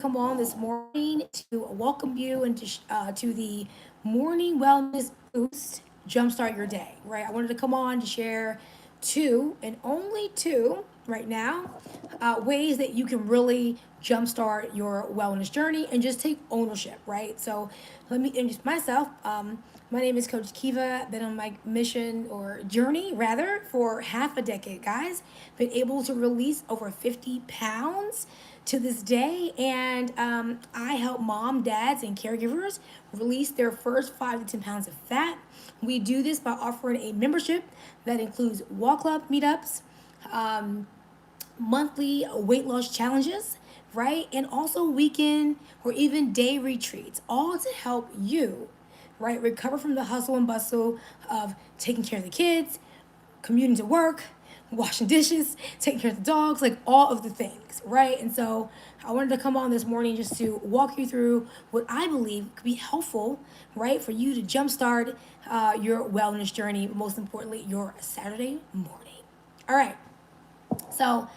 come on this morning to welcome you into to the morning wellness boost. Jumpstart your day, right? I wanted to come on to share two and only two right now ways that you can really jumpstart your wellness journey and just take ownership, right? So let me introduce myself. My name is Coach Kiva. Been on my mission or journey rather for half a decade, guys. Been able to release over 50 pounds to this day, and I help mom, dads, and caregivers release their first 5 to 10 pounds of fat. We do this by offering a membership that includes walk club meetups, monthly weight loss challenges, right? And also weekend or even day retreats, all to help you, right, recover from the hustle and bustle of taking care of the kids, commuting to work, washing dishes, taking care of the dogs, like all of the things, right? And so I wanted to come on this morning just to walk you through what I believe could be helpful, right, for you to jumpstart your wellness journey, but most importantly, your Saturday morning. All right. So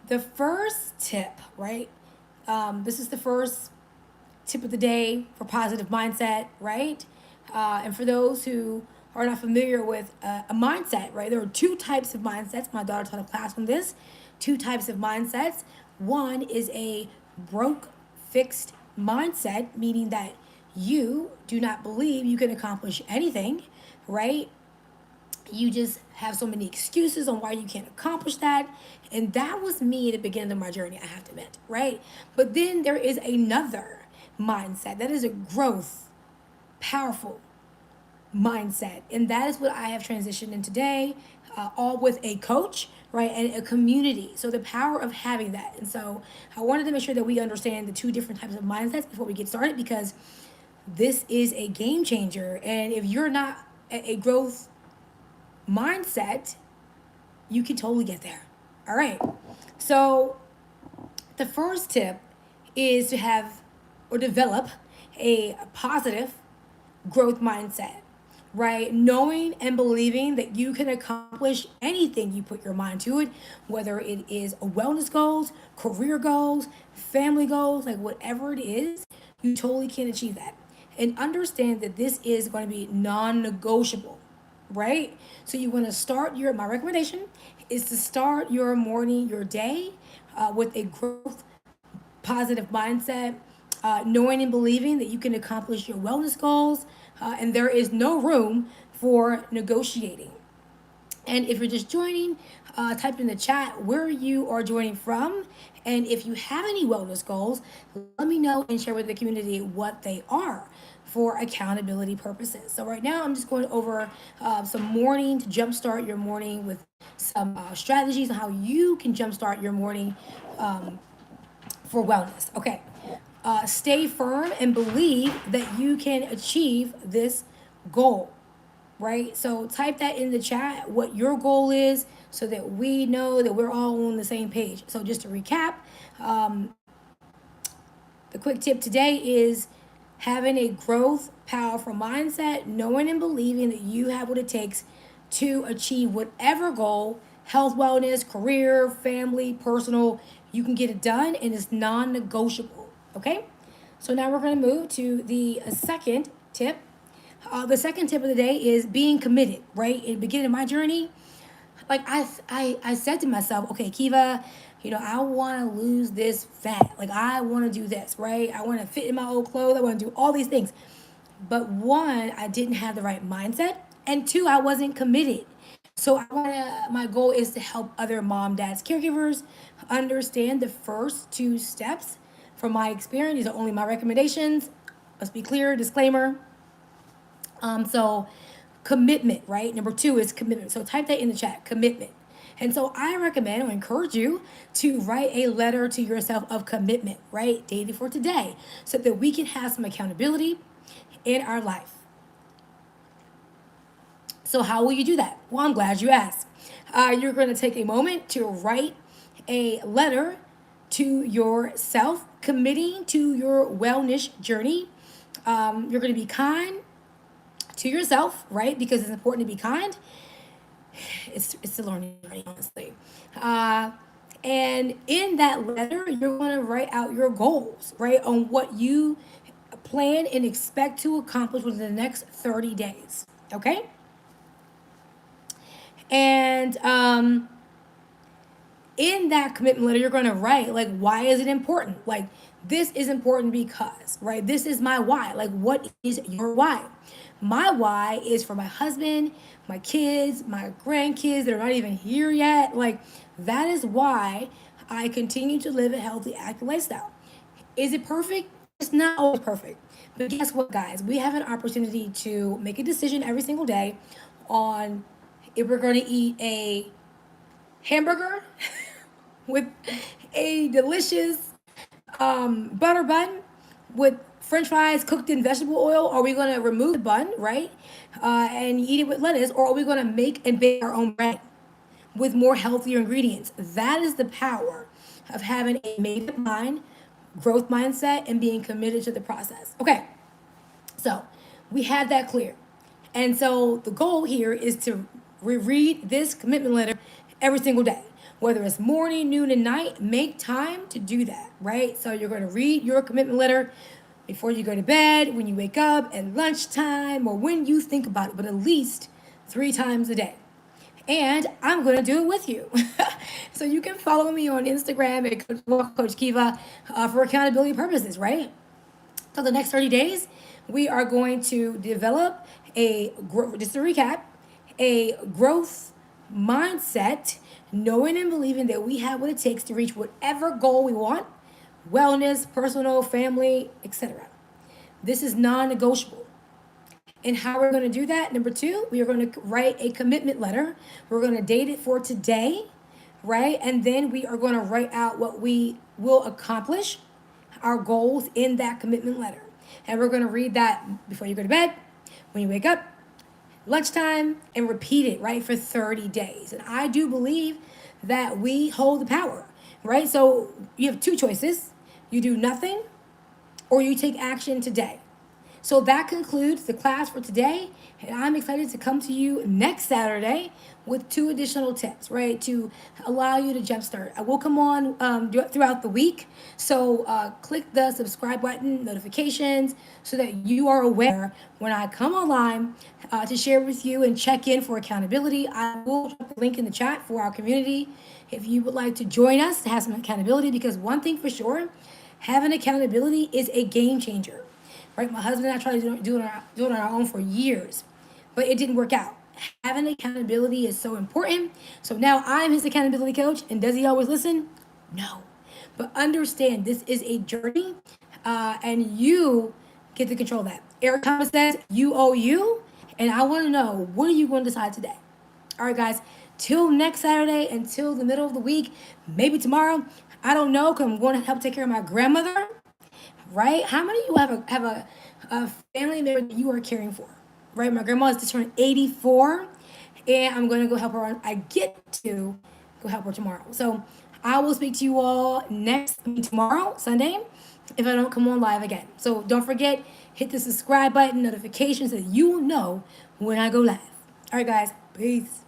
the first tip, right? This is the first tip of the day for positive mindset, right? And for those who are not familiar with a mindset, right? There are two types of mindsets. My daughter taught a class on this. Two types of mindsets. One is a broke, fixed mindset, meaning that you do not believe you can accomplish anything, right? You just have so many excuses on why you can't accomplish that. And that was me at the beginning of my journey, I have to admit, right? But then there is another mindset that is a growth, powerful mindset. And that is what I have transitioned in today, all with a coach, right, and a community. So the power of having that. And so I wanted to make sure that we understand the two different types of mindsets before we get started because this is a game changer. And if you're not a growth mindset, you can totally get there. All right. So the first tip is to have or develop a positive growth mindset, right? Knowing and believing that you can accomplish anything you put your mind to it, whether it is a wellness goals, career goals, family goals, like whatever it is, you totally can achieve that. And understand that this is going to be non-negotiable, right? So you want to start my recommendation is to start your morning, your day with a growth positive mindset, knowing and believing that you can accomplish your wellness goals, and there is no room for negotiating. And if you're just joining, type in the chat where you are joining from. And if you have any wellness goals, let me know and share with the community what they are for accountability purposes. So right now, I'm just going over some morning to jumpstart your morning with some strategies on how you can jumpstart your morning for wellness. Okay. Stay firm and believe that you can achieve this goal, right? So type that in the chat what your goal is so that we know that we're all on the same page. So just to recap, the quick tip today is having a growth, powerful mindset, knowing and believing that you have what it takes to achieve whatever goal, health, wellness, career, family, personal, you can get it done and it's non negotiable. Okay? So now we're going to move to the second tip. The second tip of the day is being committed, right? In the beginning of my journey, like I said to myself, okay, Kiva, I want to lose this fat. Like I want to do this, right? I want to fit in my old clothes. I want to do all these things. But one, I didn't have the right mindset, and two, I wasn't committed. So my goal is to help other mom, dads, caregivers understand the first two steps. From my experience, these are only my recommendations. Let's be clear, disclaimer. So commitment, right? Number two is commitment. So type that in the chat, commitment. And so I recommend or encourage you to write a letter to yourself of commitment, right? Day before today, so that we can have some accountability in our life. So how will you do that? Well, I'm glad you asked. You're going to take a moment to write a letter to yourself, committing to your wellness journey. You're going to be kind to yourself, right? Because it's important to be kind. It's a learning journey, honestly. And in that letter, you're going to write out your goals, right? On what you plan and expect to accomplish within the next 30 days. Okay? And in that commitment letter, you're going to write, like, why is it important? Like, this is important because, right? This is my why. Like, what is your why? My why is for my husband, my kids, my grandkids that are not even here yet. Like, that is why I continue to live a healthy, active lifestyle. Is it perfect? It's not always perfect. But guess what, guys? We have an opportunity to make a decision every single day on if we're going to eat a hamburger with a delicious butter bun with french fries cooked in vegetable oil. Are we going to remove the bun, right? And eat it with lettuce? Or are we going to make and bake our own bread with more healthier ingredients? That is the power of having a made up mind, growth mindset, and being committed to the process. Okay, so we have that clear. And so the goal here is to reread this commitment letter every single day. Whether it's morning, noon, and night, make time to do that, right? So you're going to read your commitment letter before you go to bed, when you wake up, at lunchtime, or when you think about it, but at least 3 times a day. And I'm going to do it with you. So you can follow me on Instagram at Coach Kiva for accountability purposes, right? So the next 30 days, we are going to develop just to recap, a growth mindset, knowing and believing that we have what it takes to reach whatever goal we want, wellness, personal, family, etc. This is non-negotiable. And how we're going to do that, number 2, we are going to write a commitment letter. We're going to date it for today, right? And then we are going to write out what we will accomplish, our goals in that commitment letter. And we're going to read that before you go to bed, when you wake up, lunchtime, and repeat it, right, for 30 days. And I do believe that we hold the power, right? So you have 2 choices. You do nothing or you take action today. So that concludes the class for today, and I'm excited to come to you next Saturday with 2 additional tips, right, to allow you to jumpstart. I will come on throughout the week, so click the subscribe button, notifications, so that you are aware when I come online to share with you and check in for accountability. I will drop the link in the chat for our community if you would like to join us to have some accountability, because one thing for sure, having accountability is a game changer. Right, my husband and I tried to do it on our own for years, but it didn't work out. Having accountability is so important. So now I'm his accountability coach, and does he always listen? No, but understand this is a journey, and you get to control that. Eric Thomas says you owe you, and I want to know, what are you going to decide today? All right, guys. Till next Saturday, until the middle of the week, maybe tomorrow. I don't know, because I'm going to help take care of my grandmother. Right? How many of you have a family member that you are caring for? Right? My grandma is just turned 84, and I'm going to go help her. I get to go help her tomorrow. So I will speak to you all tomorrow, Sunday, if I don't come on live again. So don't forget, hit the subscribe button, notifications, so that you will know when I go live. All right, guys. Peace.